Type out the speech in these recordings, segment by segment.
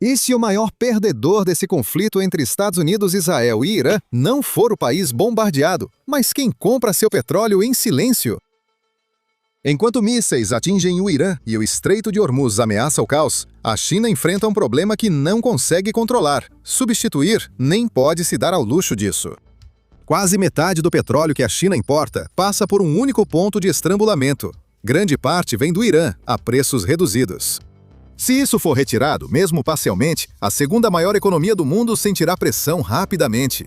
E se o maior perdedor desse conflito entre Estados Unidos, Israel e Irã não for o país bombardeado, mas quem compra seu petróleo em silêncio? Enquanto mísseis atingem o Irã e o Estreito de Hormuz ameaça o caos, a China enfrenta um problema que não consegue controlar, substituir, nem pode se dar ao luxo disso. Quase metade do petróleo que a China importa passa por um único ponto de estrangulamento. Grande parte vem do Irã, a preços reduzidos. Se isso for retirado, mesmo parcialmente, a segunda maior economia do mundo sentirá pressão rapidamente.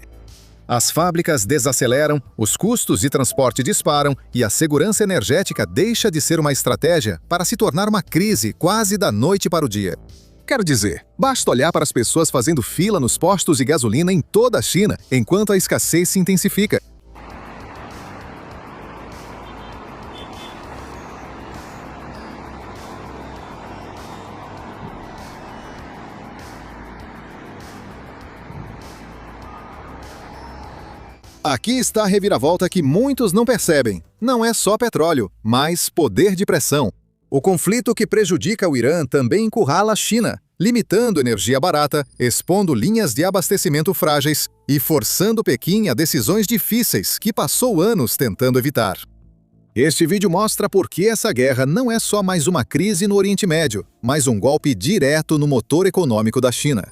As fábricas desaceleram, os custos de transporte disparam e a segurança energética deixa de ser uma estratégia para se tornar uma crise quase da noite para o dia. Quero dizer, basta olhar para as pessoas fazendo fila nos postos de gasolina em toda a China, enquanto a escassez se intensifica. Aqui está a reviravolta que muitos não percebem. Não é só petróleo, mas poder de pressão. O conflito que prejudica o Irã também encurrala a China, limitando energia barata, expondo linhas de abastecimento frágeis e forçando Pequim a decisões difíceis que passou anos tentando evitar. Este vídeo mostra por que essa guerra não é só mais uma crise no Oriente Médio, mas um golpe direto no motor econômico da China.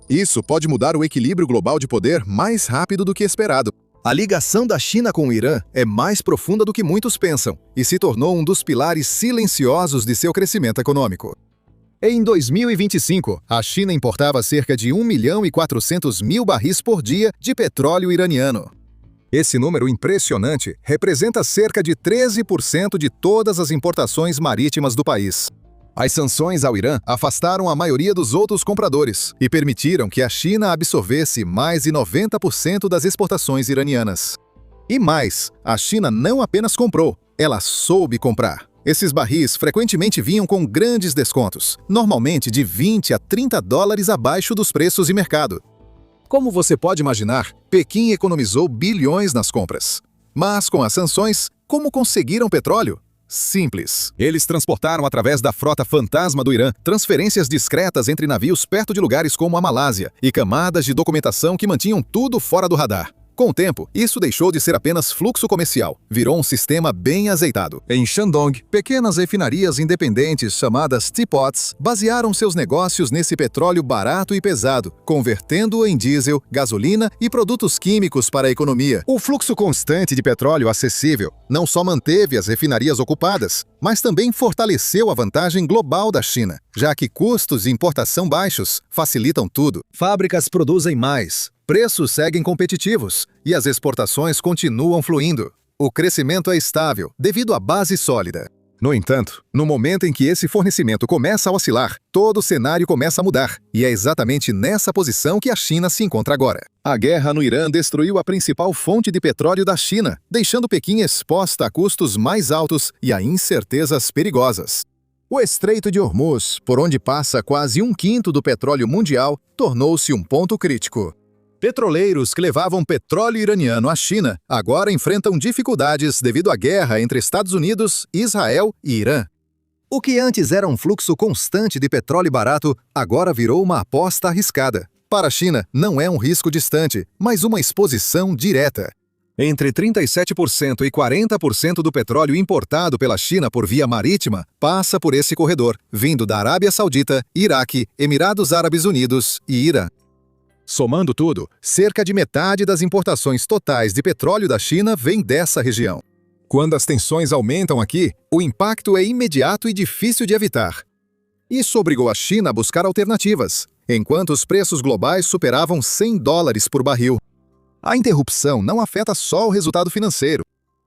Isso pode mudar o equilíbrio global de poder mais rápido do que esperado. A ligação da China com o Irã é mais profunda do que muitos pensam e se tornou um dos pilares silenciosos de seu crescimento econômico. Em 2025, a China importava cerca de 1.400.000 barris por dia de petróleo iraniano. Esse número impressionante representa cerca de 13% de todas as importações marítimas do país. As sanções ao Irã afastaram a maioria dos outros compradores e permitiram que a China absorvesse mais de 90% das exportações iranianas. E mais, a China não apenas comprou, ela soube comprar. Esses barris frequentemente vinham com grandes descontos, normalmente de 20 a 30 dólares abaixo dos preços de mercado. Como você pode imaginar, Pequim economizou bilhões nas compras. Mas com as sanções, como conseguiram petróleo? Simples. Eles transportaram através da frota fantasma do Irã transferências discretas entre navios perto de lugares como a Malásia e camadas de documentação que mantinham tudo fora do radar. Com o tempo, isso deixou de ser apenas fluxo comercial, virou um sistema bem azeitado. Em Shandong, pequenas refinarias independentes chamadas teapots basearam seus negócios nesse petróleo barato e pesado, convertendo-o em diesel, gasolina e produtos químicos para a economia. O fluxo constante de petróleo acessível não só manteve as refinarias ocupadas, mas também fortaleceu a vantagem global da China, já que custos de importação baixos facilitam tudo. Fábricas produzem mais, preços seguem competitivos e as exportações continuam fluindo. O crescimento é estável devido à base sólida. No entanto, no momento em que esse fornecimento começa a oscilar, todo o cenário começa a mudar, e é exatamente nessa posição que a China se encontra agora. A guerra no Irã destruiu a principal fonte de petróleo da China, deixando Pequim exposta a custos mais altos e a incertezas perigosas. O Estreito de Hormuz, por onde passa quase 1/5 do petróleo mundial, tornou-se um ponto crítico. Petroleiros que levavam petróleo iraniano à China agora enfrentam dificuldades devido à guerra entre Estados Unidos, Israel e Irã. O que antes era um fluxo constante de petróleo barato, agora virou uma aposta arriscada. Para a China, não é um risco distante, mas uma exposição direta. Entre 37% e 40% do petróleo importado pela China por via marítima passa por esse corredor, vindo da Arábia Saudita, Iraque, Emirados Árabes Unidos e Irã. Somando tudo, cerca de metade das importações totais de petróleo da China vem dessa região. Quando as tensões aumentam aqui, o impacto é imediato e difícil de evitar. Isso obrigou a China a buscar alternativas, enquanto os preços globais superavam 100 dólares por barril. A interrupção não afeta só o resultado financeiro.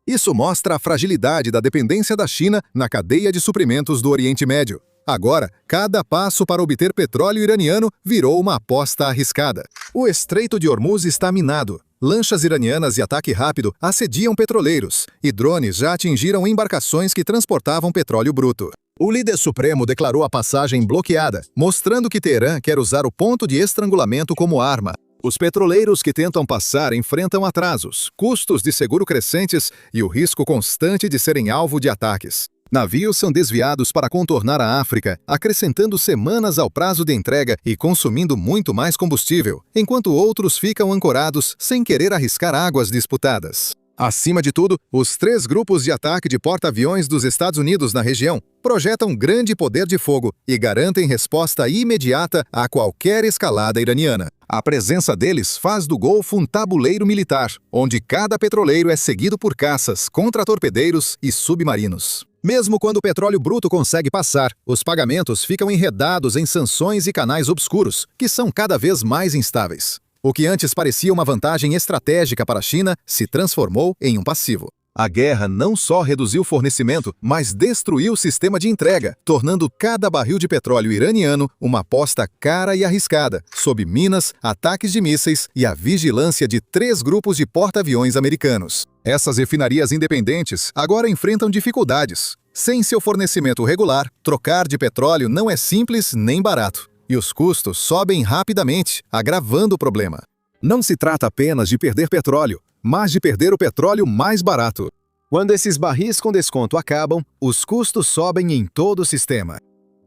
Isso mostra a fragilidade da dependência da China na cadeia de suprimentos do Oriente Médio. Agora, cada passo para obter petróleo iraniano virou uma aposta arriscada. O Estreito de Hormuz está minado. Lanchas iranianas de ataque rápido assediam petroleiros e drones já atingiram embarcações que transportavam petróleo bruto. O líder supremo declarou a passagem bloqueada, mostrando que Teherã quer usar o ponto de estrangulamento como arma. Os petroleiros que tentam passar enfrentam atrasos, custos de seguro crescentes e o risco constante de serem alvo de ataques. Navios são desviados para contornar a África, acrescentando semanas ao prazo de entrega e consumindo muito mais combustível, enquanto outros ficam ancorados sem querer arriscar águas disputadas. Acima de tudo, os 3 grupos de ataque de porta-aviões dos Estados Unidos na região projetam grande poder de fogo e garantem resposta imediata a qualquer escalada iraniana. A presença deles faz do Golfo um tabuleiro militar, onde cada petroleiro é seguido por caças, contra-torpedeiros e submarinos. Mesmo quando o petróleo bruto consegue passar, os pagamentos ficam enredados em sanções e canais obscuros, que são cada vez mais instáveis. O que antes parecia uma vantagem estratégica para a China se transformou em um passivo. A guerra não só reduziu o fornecimento, mas destruiu o sistema de entrega, tornando cada barril de petróleo iraniano uma aposta cara e arriscada, sob minas, ataques de mísseis e a vigilância de 3 grupos de porta-aviões americanos. Essas refinarias independentes agora enfrentam dificuldades. Sem seu fornecimento regular, trocar de petróleo não é simples nem barato. E os custos sobem rapidamente, agravando o problema. Não se trata apenas de perder petróleo, mas de perder o petróleo mais barato. Quando esses barris com desconto acabam, os custos sobem em todo o sistema.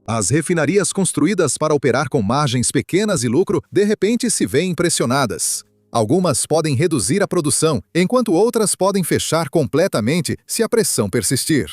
As refinarias construídas para operar com margens pequenas e lucro, de repente se veem pressionadas. Algumas podem reduzir a produção, enquanto outras podem fechar completamente se a pressão persistir.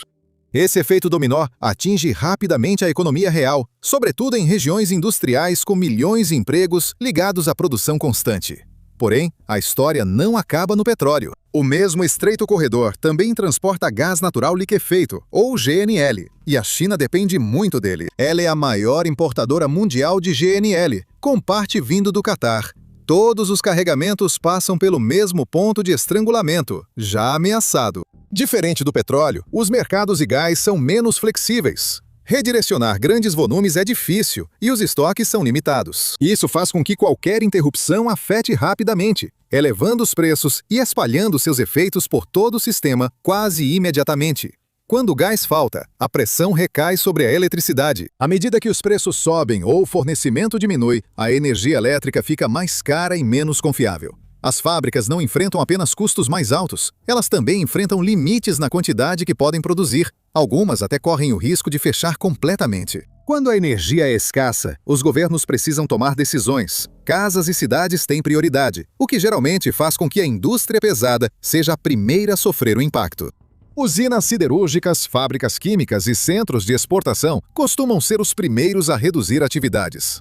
Esse efeito dominó atinge rapidamente a economia real, sobretudo em regiões industriais com milhões de empregos ligados à produção constante. Porém, a história não acaba no petróleo. O mesmo Estreito Corredor também transporta gás natural liquefeito, ou GNL, e a China depende muito dele. Ela é a maior importadora mundial de GNL, com parte vindo do Catar. Todos os carregamentos passam pelo mesmo ponto de estrangulamento, já ameaçado. Diferente do petróleo, os mercados de gás são menos flexíveis. Redirecionar grandes volumes é difícil e os estoques são limitados. Isso faz com que qualquer interrupção afete rapidamente, elevando os preços e espalhando seus efeitos por todo o sistema quase imediatamente. Quando o gás falta, a pressão recai sobre a eletricidade. À medida que os preços sobem ou o fornecimento diminui, a energia elétrica fica mais cara e menos confiável. As fábricas não enfrentam apenas custos mais altos, elas também enfrentam limites na quantidade que podem produzir. Algumas até correm o risco de fechar completamente. Quando a energia é escassa, os governos precisam tomar decisões. Casas e cidades têm prioridade, o que geralmente faz com que a indústria pesada seja a primeira a sofrer o impacto. Usinas siderúrgicas, fábricas químicas e centros de exportação costumam ser os primeiros a reduzir atividades.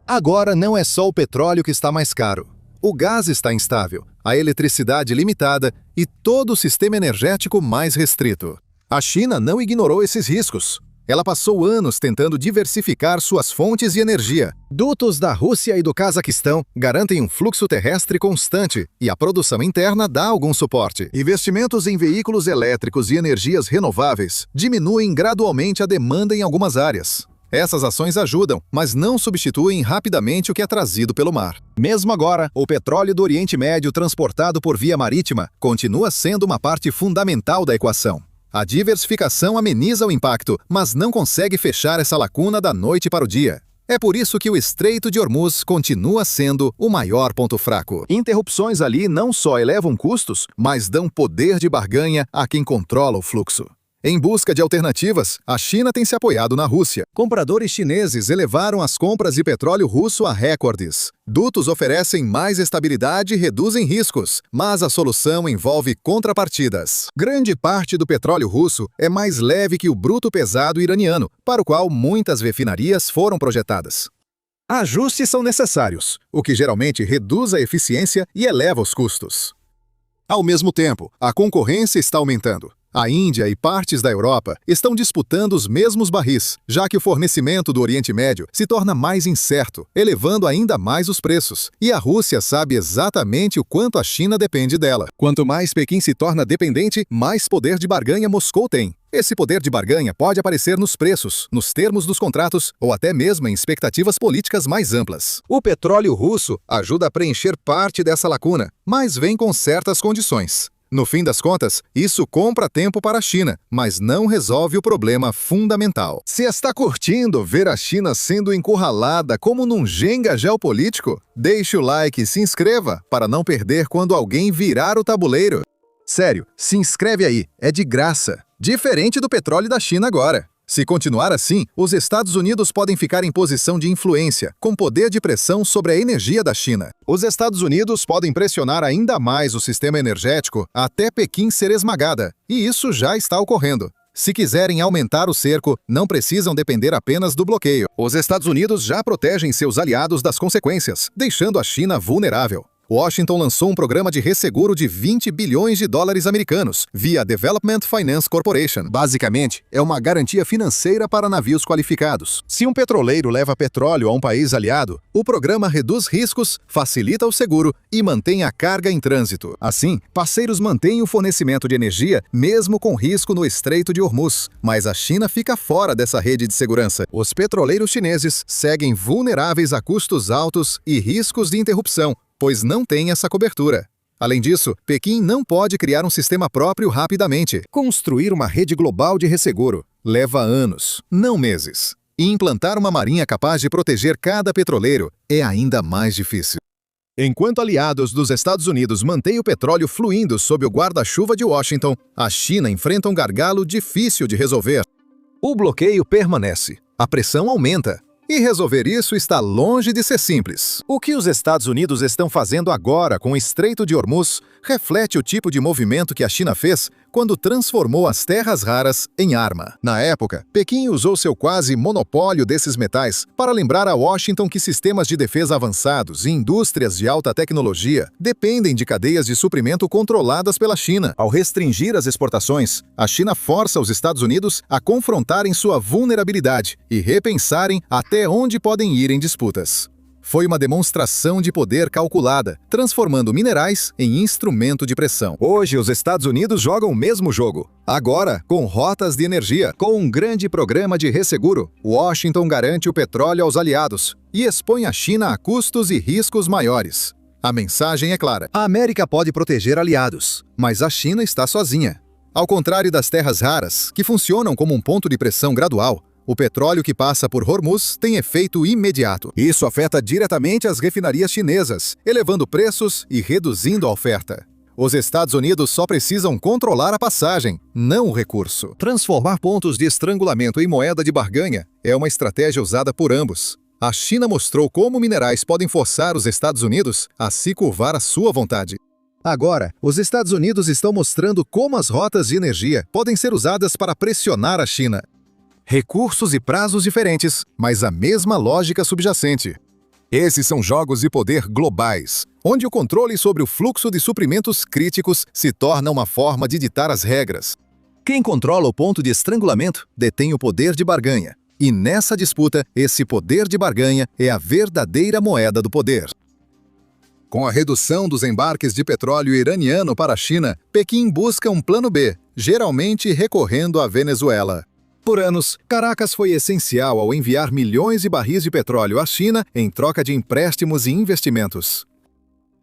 Agora não é só o petróleo que está mais caro. O gás está instável, a eletricidade limitada e todo o sistema energético mais restrito. A China não ignorou esses riscos. Ela passou anos tentando diversificar suas fontes de energia. Dutos da Rússia e do Cazaquistão garantem um fluxo terrestre constante e a produção interna dá algum suporte. Investimentos em veículos elétricos e energias renováveis diminuem gradualmente a demanda em algumas áreas. Essas ações ajudam, mas não substituem rapidamente o que é trazido pelo mar. Mesmo agora, o petróleo do Oriente Médio transportado por via marítima continua sendo uma parte fundamental da equação. A diversificação ameniza o impacto, mas não consegue fechar essa lacuna da noite para o dia. É por isso que o Estreito de Hormuz continua sendo o maior ponto fraco. Interrupções ali não só elevam custos, mas dão poder de barganha a quem controla o fluxo. Em busca de alternativas, a China tem se apoiado na Rússia. Compradores chineses elevaram as compras de petróleo russo a recordes. Dutos oferecem mais estabilidade e reduzem riscos, mas a solução envolve contrapartidas. Grande parte do petróleo russo é mais leve que o bruto pesado iraniano, para o qual muitas refinarias foram projetadas. Ajustes são necessários, o que geralmente reduz a eficiência e eleva os custos. Ao mesmo tempo, a concorrência está aumentando. A Índia e partes da Europa estão disputando os mesmos barris, já que o fornecimento do Oriente Médio se torna mais incerto, elevando ainda mais os preços. E a Rússia sabe exatamente o quanto a China depende dela. Quanto mais Pequim se torna dependente, mais poder de barganha Moscou tem. Esse poder de barganha pode aparecer nos preços, nos termos dos contratos ou até mesmo em expectativas políticas mais amplas. O petróleo russo ajuda a preencher parte dessa lacuna, mas vem com certas condições. No fim das contas, isso compra tempo para a China, mas não resolve o problema fundamental. Se está curtindo ver a China sendo encurralada como num Jenga geopolítico, deixe o like e se inscreva para não perder quando alguém virar o tabuleiro. Sério, se inscreve aí, é de graça. Diferente do petróleo da China agora. Se continuar assim, os Estados Unidos podem ficar em posição de influência, com poder de pressão sobre a energia da China. Os Estados Unidos podem pressionar ainda mais o sistema energético até Pequim ser esmagada, e isso já está ocorrendo. Se quiserem aumentar o cerco, não precisam depender apenas do bloqueio. Os Estados Unidos já protegem seus aliados das consequências, deixando a China vulnerável. Washington lançou um programa de resseguro de 20 bilhões de dólares americanos, via Development Finance Corporation. Basicamente, é uma garantia financeira para navios qualificados. Se um petroleiro leva petróleo a um país aliado, o programa reduz riscos, facilita o seguro e mantém a carga em trânsito. Assim, parceiros mantêm o fornecimento de energia, mesmo com risco no Estreito de Hormuz. Mas a China fica fora dessa rede de segurança. Os petroleiros chineses seguem vulneráveis a custos altos e riscos de interrupção, pois não tem essa cobertura. Além disso, Pequim não pode criar um sistema próprio rapidamente. Construir uma rede global de resseguro leva anos, não meses. E implantar uma marinha capaz de proteger cada petroleiro é ainda mais difícil. Enquanto aliados dos Estados Unidos mantêm o petróleo fluindo sob o guarda-chuva de Washington, a China enfrenta um gargalo difícil de resolver. O bloqueio permanece, a pressão aumenta. E resolver isso está longe de ser simples. O que os Estados Unidos estão fazendo agora com o Estreito de Hormuz reflete o tipo de movimento que a China fez quando transformou as terras raras em arma. Na época, Pequim usou seu quase monopólio desses metais para lembrar a Washington que sistemas de defesa avançados e indústrias de alta tecnologia dependem de cadeias de suprimento controladas pela China. Ao restringir as exportações, a China força os Estados Unidos a confrontarem sua vulnerabilidade e repensarem até onde podem ir em disputas. Foi uma demonstração de poder calculada, transformando minerais em instrumento de pressão. Hoje, os Estados Unidos jogam o mesmo jogo. Agora, com rotas de energia. Com um grande programa de resseguro, Washington garante o petróleo aos aliados e expõe a China a custos e riscos maiores. A mensagem é clara. A América pode proteger aliados, mas a China está sozinha. Ao contrário das terras raras, que funcionam como um ponto de pressão gradual, o petróleo que passa por Hormuz tem efeito imediato. Isso afeta diretamente as refinarias chinesas, elevando preços e reduzindo a oferta. Os Estados Unidos só precisam controlar a passagem, não o recurso. Transformar pontos de estrangulamento em moeda de barganha é uma estratégia usada por ambos. A China mostrou como minerais podem forçar os Estados Unidos a se curvar à sua vontade. Agora, os Estados Unidos estão mostrando como as rotas de energia podem ser usadas para pressionar a China. Recursos e prazos diferentes, mas a mesma lógica subjacente. Esses são jogos de poder globais, onde o controle sobre o fluxo de suprimentos críticos se torna uma forma de ditar as regras. Quem controla o ponto de estrangulamento detém o poder de barganha, e nessa disputa, esse poder de barganha é a verdadeira moeda do poder. Com a redução dos embarques de petróleo iraniano para a China, Pequim busca um plano B, geralmente recorrendo à Venezuela. Por anos, Caracas foi essencial ao enviar milhões de barris de petróleo à China em troca de empréstimos e investimentos.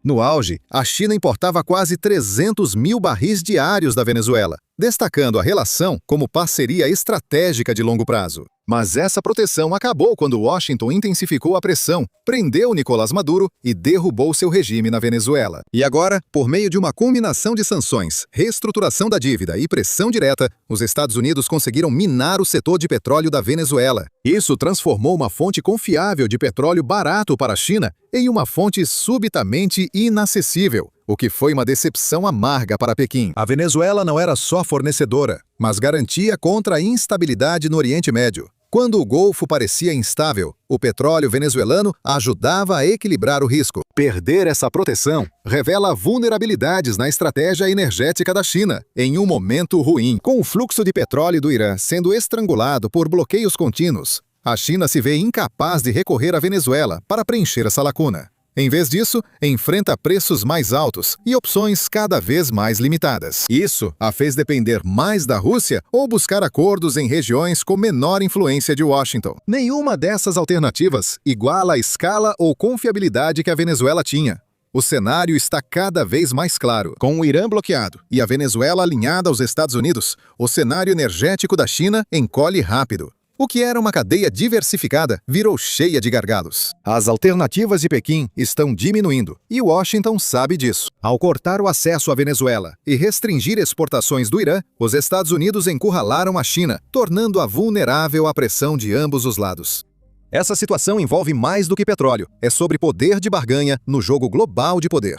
No auge, a China importava quase 300 mil barris diários da Venezuela, destacando a relação como parceria estratégica de longo prazo. Mas essa proteção acabou quando Washington intensificou a pressão, prendeu Nicolás Maduro e derrubou seu regime na Venezuela. E agora, por meio de uma combinação de sanções, reestruturação da dívida e pressão direta, os Estados Unidos conseguiram minar o setor de petróleo da Venezuela. Isso transformou uma fonte confiável de petróleo barato para a China em uma fonte subitamente inacessível, o que foi uma decepção amarga para Pequim. A Venezuela não era só fornecedora, mas garantia contra a instabilidade no Oriente Médio. Quando o Golfo parecia instável, o petróleo venezuelano ajudava a equilibrar o risco. Perder essa proteção revela vulnerabilidades na estratégia energética da China, em um momento ruim. Com o fluxo de petróleo do Irã sendo estrangulado por bloqueios contínuos, a China se vê incapaz de recorrer à Venezuela para preencher essa lacuna. Em vez disso, enfrenta preços mais altos e opções cada vez mais limitadas. Isso a fez depender mais da Rússia ou buscar acordos em regiões com menor influência de Washington. Nenhuma dessas alternativas iguala a escala ou confiabilidade que a Venezuela tinha. O cenário está cada vez mais claro. Com o Irã bloqueado e a Venezuela alinhada aos Estados Unidos, o cenário energético da China encolhe rápido. O que era uma cadeia diversificada virou cheia de gargalos. As alternativas de Pequim estão diminuindo e Washington sabe disso. Ao cortar o acesso à Venezuela e restringir exportações do Irã, os Estados Unidos encurralaram a China, tornando-a vulnerável à pressão de ambos os lados. Essa situação envolve mais do que petróleo. É sobre poder de barganha no jogo global de poder.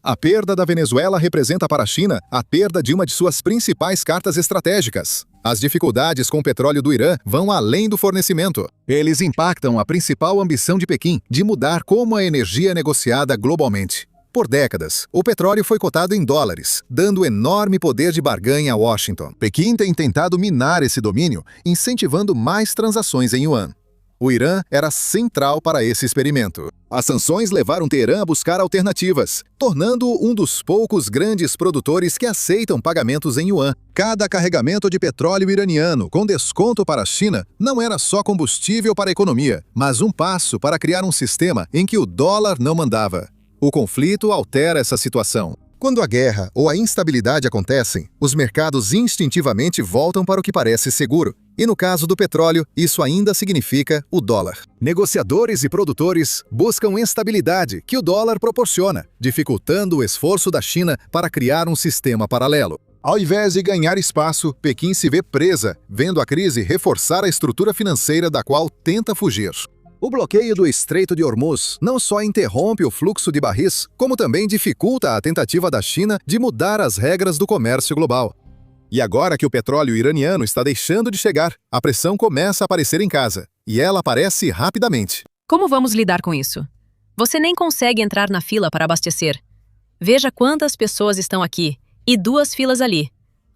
A perda da Venezuela representa para a China a perda de uma de suas principais cartas estratégicas. As dificuldades com o petróleo do Irã vão além do fornecimento. Eles impactam a principal ambição de Pequim de mudar como a energia é negociada globalmente. Por décadas, o petróleo foi cotado em dólares, dando enorme poder de barganha a Washington. Pequim tem tentado minar esse domínio, incentivando mais transações em yuan. O Irã era central para esse experimento. As sanções levaram Teherã a buscar alternativas, tornando-o um dos poucos grandes produtores que aceitam pagamentos em yuan. Cada carregamento de petróleo iraniano com desconto para a China não era só combustível para a economia, mas um passo para criar um sistema em que o dólar não mandava. O conflito altera essa situação. Quando a guerra ou a instabilidade acontecem, os mercados instintivamente voltam para o que parece seguro. E no caso do petróleo, isso ainda significa o dólar. Negociadores e produtores buscam estabilidade que o dólar proporciona, dificultando o esforço da China para criar um sistema paralelo. Ao invés de ganhar espaço, Pequim se vê presa, vendo a crise reforçar a estrutura financeira da qual tenta fugir. O bloqueio do Estreito de Hormuz não só interrompe o fluxo de barris, como também dificulta a tentativa da China de mudar as regras do comércio global. E agora que o petróleo iraniano está deixando de chegar, a pressão começa a aparecer em casa, e ela aparece rapidamente. Como vamos lidar com isso? Você nem consegue entrar na fila para abastecer. Veja quantas pessoas estão aqui, e 2 filas ali.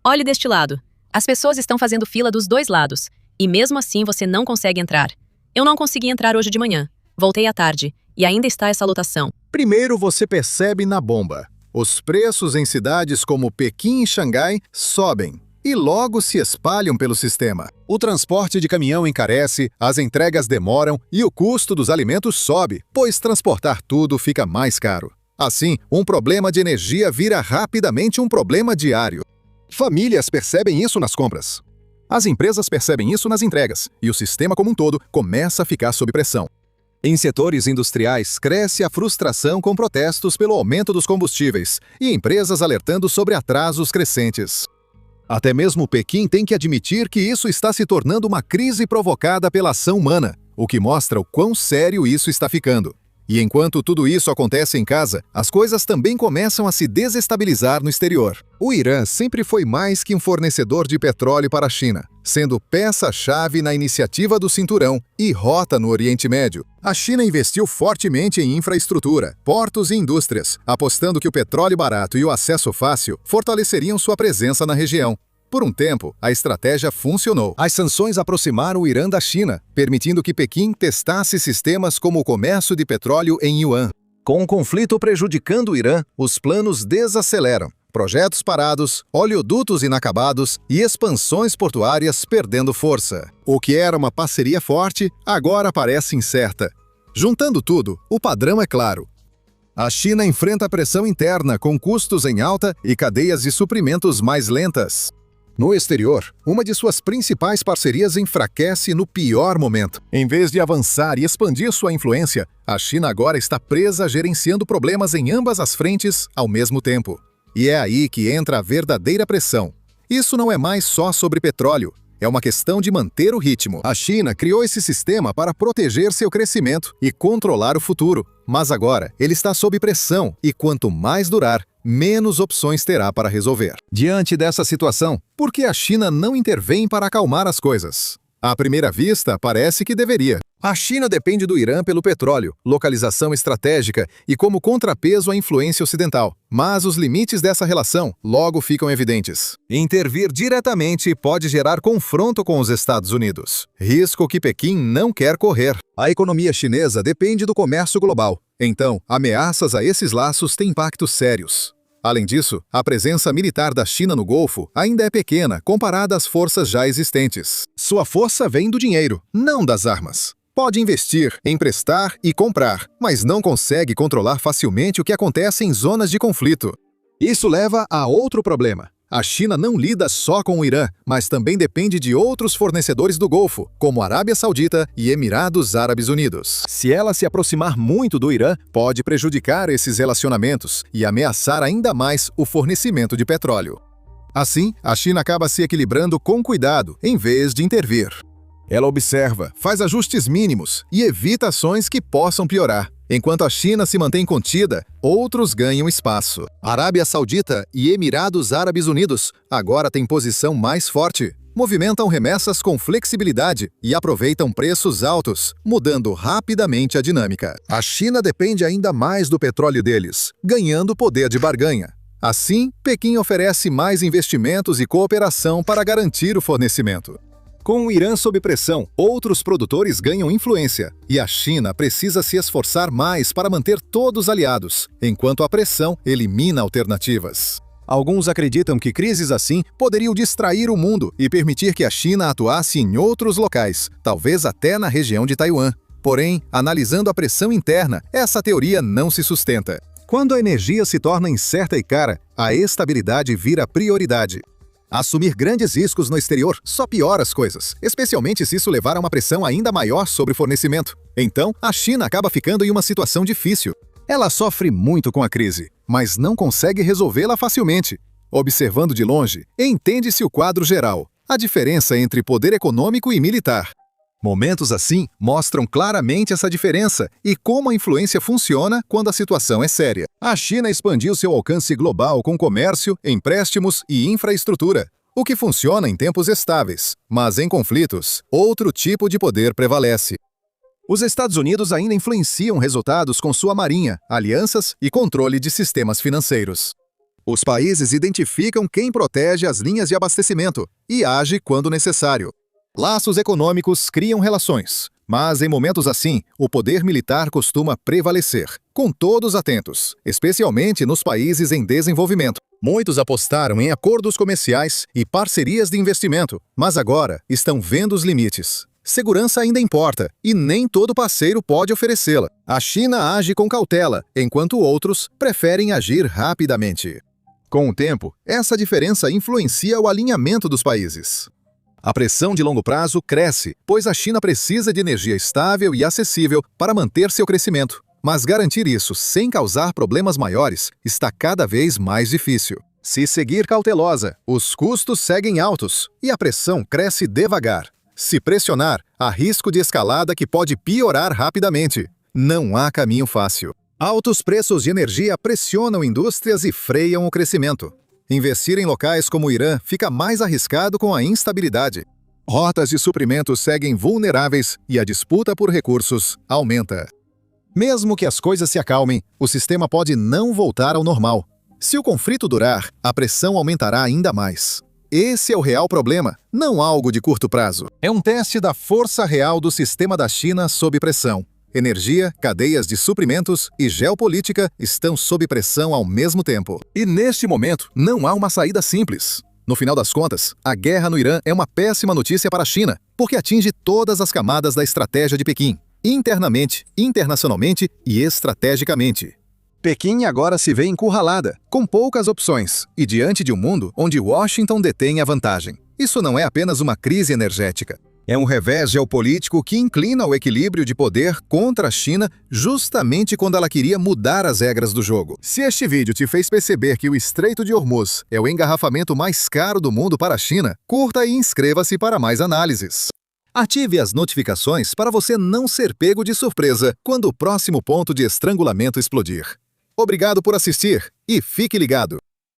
Olhe deste lado. As pessoas estão fazendo fila dos 2 lados, e mesmo assim você não consegue entrar. Eu não consegui entrar hoje de manhã. Voltei à tarde, e ainda está essa lotação. Primeiro você percebe na bomba. Os preços em cidades como Pequim e Xangai sobem e logo se espalham pelo sistema. O transporte de caminhão encarece, as entregas demoram e o custo dos alimentos sobe, pois transportar tudo fica mais caro. Assim, um problema de energia vira rapidamente um problema diário. Famílias percebem isso nas compras. As empresas percebem isso nas entregas, e o sistema como um todo começa a ficar sob pressão. Em setores industriais, cresce a frustração com protestos pelo aumento dos combustíveis e empresas alertando sobre atrasos crescentes. Até mesmo Pequim tem que admitir que isso está se tornando uma crise provocada pela ação humana, o que mostra o quão sério isso está ficando. E enquanto tudo isso acontece em casa, as coisas também começam a se desestabilizar no exterior. O Irã sempre foi mais que um fornecedor de petróleo para a China, sendo peça-chave na iniciativa do Cinturão e rota no Oriente Médio. A China investiu fortemente em infraestrutura, portos e indústrias, apostando que o petróleo barato e o acesso fácil fortaleceriam sua presença na região. Por um tempo, a estratégia funcionou. As sanções aproximaram o Irã da China, permitindo que Pequim testasse sistemas como o comércio de petróleo em yuan. Com o conflito prejudicando o Irã, os planos desaceleram. Projetos parados, oleodutos inacabados e expansões portuárias perdendo força. O que era uma parceria forte, agora parece incerta. Juntando tudo, o padrão é claro. A China enfrenta pressão interna com custos em alta e cadeias de suprimentos mais lentas. No exterior, uma de suas principais parcerias enfraquece no pior momento. Em vez de avançar e expandir sua influência, a China agora está presa gerenciando problemas em ambas as frentes ao mesmo tempo. E é aí que entra a verdadeira pressão. Isso não é mais só sobre petróleo. É uma questão de manter o ritmo. A China criou esse sistema para proteger seu crescimento e controlar o futuro. Mas agora, ele está sob pressão e quanto mais durar, menos opções terá para resolver. Diante dessa situação, por que a China não intervém para acalmar as coisas? À primeira vista, parece que deveria. A China depende do Irã pelo petróleo, localização estratégica e como contrapeso à influência ocidental. Mas os limites dessa relação logo ficam evidentes. Intervir diretamente pode gerar confronto com os Estados Unidos, risco que Pequim não quer correr. A economia chinesa depende do comércio global, então ameaças a esses laços têm impactos sérios. Além disso, a presença militar da China no Golfo ainda é pequena comparada às forças já existentes. Sua força vem do dinheiro, não das armas. Pode investir, emprestar e comprar, mas não consegue controlar facilmente o que acontece em zonas de conflito. Isso leva a outro problema. A China não lida só com o Irã, mas também depende de outros fornecedores do Golfo, como Arábia Saudita e Emirados Árabes Unidos. Se ela se aproximar muito do Irã, pode prejudicar esses relacionamentos e ameaçar ainda mais o fornecimento de petróleo. Assim, a China acaba se equilibrando com cuidado, em vez de intervir. Ela observa, faz ajustes mínimos e evita ações que possam piorar. Enquanto a China se mantém contida, outros ganham espaço. Arábia Saudita e Emirados Árabes Unidos agora têm posição mais forte. Movimentam remessas com flexibilidade e aproveitam preços altos, mudando rapidamente a dinâmica. A China depende ainda mais do petróleo deles, ganhando poder de barganha. Assim, Pequim oferece mais investimentos e cooperação para garantir o fornecimento. Com o Irã sob pressão, outros produtores ganham influência, e a China precisa se esforçar mais para manter todos aliados, enquanto a pressão elimina alternativas. Alguns acreditam que crises assim poderiam distrair o mundo e permitir que a China atuasse em outros locais, talvez até na região de Taiwan. Porém, analisando a pressão interna, essa teoria não se sustenta. Quando a energia se torna incerta e cara, a estabilidade vira prioridade. Assumir grandes riscos no exterior só piora as coisas, especialmente se isso levar a uma pressão ainda maior sobre o fornecimento. Então, a China acaba ficando em uma situação difícil. Ela sofre muito com a crise, mas não consegue resolvê-la facilmente. Observando de longe, entende-se o quadro geral, a diferença entre poder econômico e militar. Momentos assim mostram claramente essa diferença e como a influência funciona quando a situação é séria. A China expandiu seu alcance global com comércio, empréstimos e infraestrutura, o que funciona em tempos estáveis, mas em conflitos, outro tipo de poder prevalece. Os Estados Unidos ainda influenciam resultados com sua marinha, alianças e controle de sistemas financeiros. Os países identificam quem protege as linhas de abastecimento e age quando necessário. Laços econômicos criam relações, mas em momentos assim, o poder militar costuma prevalecer, com todos atentos, especialmente nos países em desenvolvimento. Muitos apostaram em acordos comerciais e parcerias de investimento, mas agora estão vendo os limites. Segurança ainda importa, e nem todo parceiro pode oferecê-la. A China age com cautela, enquanto outros preferem agir rapidamente. Com o tempo, essa diferença influencia o alinhamento dos países. A pressão de longo prazo cresce, pois a China precisa de energia estável e acessível para manter seu crescimento. Mas garantir isso sem causar problemas maiores está cada vez mais difícil. Se seguir cautelosa, os custos seguem altos e a pressão cresce devagar. Se pressionar, há risco de escalada que pode piorar rapidamente. Não há caminho fácil. Altos preços de energia pressionam indústrias e freiam o crescimento. Investir em locais como o Irã fica mais arriscado com a instabilidade. Rotas de suprimentos seguem vulneráveis e a disputa por recursos aumenta. Mesmo que as coisas se acalmem, o sistema pode não voltar ao normal. Se o conflito durar, a pressão aumentará ainda mais. Esse é o real problema, não algo de curto prazo. É um teste da força real do sistema da China sob pressão. Energia, cadeias de suprimentos e geopolítica estão sob pressão ao mesmo tempo. E neste momento, não há uma saída simples. No final das contas, a guerra no Irã é uma péssima notícia para a China, porque atinge todas as camadas da estratégia de Pequim, internamente, internacionalmente e estrategicamente. Pequim agora se vê encurralada, com poucas opções, e diante de um mundo onde Washington detém a vantagem. Isso não é apenas uma crise energética. É um revés geopolítico que inclina o equilíbrio de poder contra a China justamente quando ela queria mudar as regras do jogo. Se este vídeo te fez perceber que o Estreito de Hormuz é o engarrafamento mais caro do mundo para a China, curta e inscreva-se para mais análises. Ative as notificações para você não ser pego de surpresa quando o próximo ponto de estrangulamento explodir. Obrigado por assistir e fique ligado!